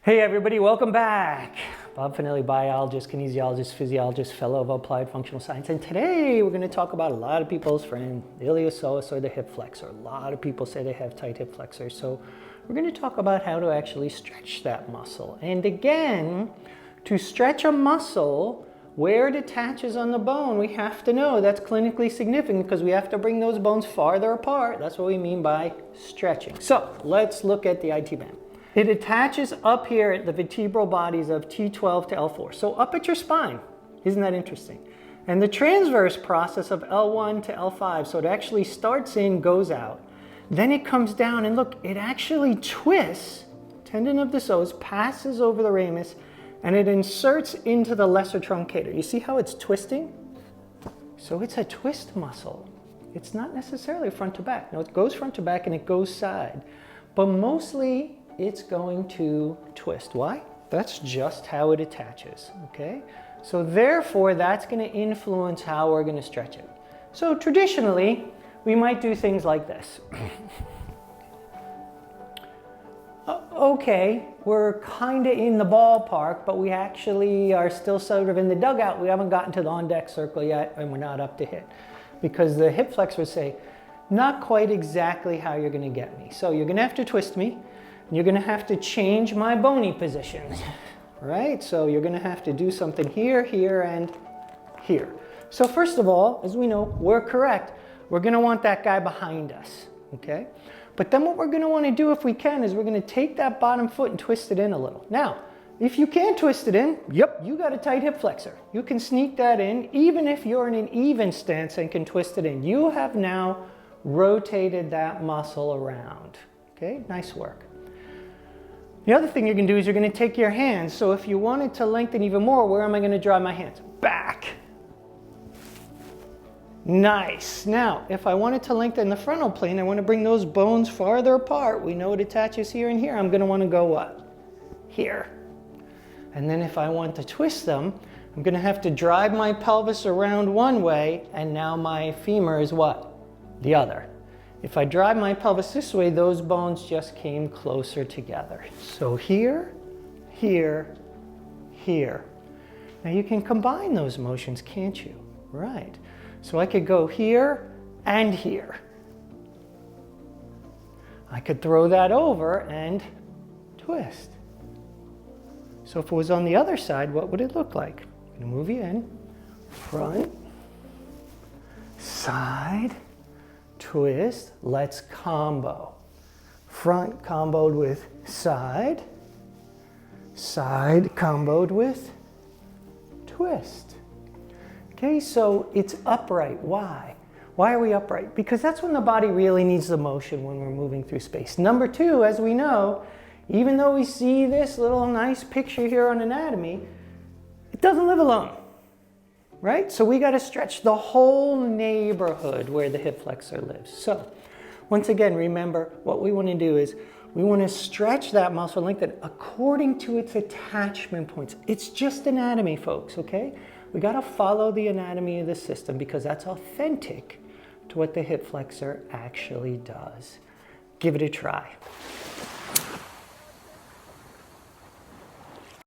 Hey everybody, welcome back. Bob Finelli, biologist, kinesiologist, physiologist, fellow of applied functional science. And today we're going to talk about a lot of people's friend, the iliopsoas or the hip flexor. A lot of people say they have tight hip flexors. So we're going to talk about how to actually stretch that muscle. And again, to stretch a muscle where it attaches on the bone, we have to know that's clinically significant because we have to bring those bones farther apart. That's what we mean by stretching. So let's look at the IT band. It attaches up here at the vertebral bodies of T12 to L4. So up at your spine. Isn't that interesting? And the transverse process of L1 to L5. So it actually starts in, goes out. Then it comes down and look, it actually twists, tendon of the psoas, passes over the ramus, and it inserts into the lesser truncator. You see how it's twisting? So it's a twist muscle. It's not necessarily front to back. No, it goes front to back and it goes side. But mostly, it's going to twist. Why? That's just how it attaches, okay? So therefore, that's going to influence how we're going to stretch it. So traditionally, we might do things like this. Okay, we're kind of in the ballpark, but we actually are still sort of in the dugout. We haven't gotten to the on-deck circle yet, and we're not up to hit. Because the hip flexors say, not quite exactly how you're going to get me. So you're going to have to twist me. You're going to have to change my bony positions, right? So you're going to have to do something here, here, and here. So first of all, as we know, we're correct. We're going to want that guy behind us, okay? But then what we're going to want to do if we can is we're going to take that bottom foot and twist it in a little. Now, if you can't twist it in, yep, you got a tight hip flexor. You can sneak that in even if you're in an even stance and can twist it in. You have now rotated that muscle around, okay? Nice work. The other thing you can do is you're going to take your hands. So if you wanted to lengthen even more, where am I going to drive my hands? Back. Nice. Now, if I wanted to lengthen the frontal plane, I want to bring those bones farther apart. We know it attaches here and here. I'm going to want to go what? Here. And then if I want to twist them, I'm going to have to drive my pelvis around one way, and now my femur is what? The other. If I drive my pelvis this way, those bones just came closer together. So here, here, here. Now you can combine those motions, can't you? Right. So I could go here and here. I could throw that over and twist. So if it was on the other side, what would it look like? I'm going to move you in. Front, side, twist, let's combo. Front comboed with side, side comboed with twist. Okay, so it's upright. Why? Why are we upright? Because that's when the body really needs the motion when we're moving through space. Number two, as we know, even though we see this little nice picture here on anatomy, it doesn't live alone. Right? So we got to stretch the whole neighborhood where the hip flexor lives. So once again, remember what we want to do is we want to stretch that muscle, lengthen it according to its attachment points. It's just anatomy, folks, okay? We got to follow the anatomy of the system because that's authentic to what the hip flexor actually does. Give it a try.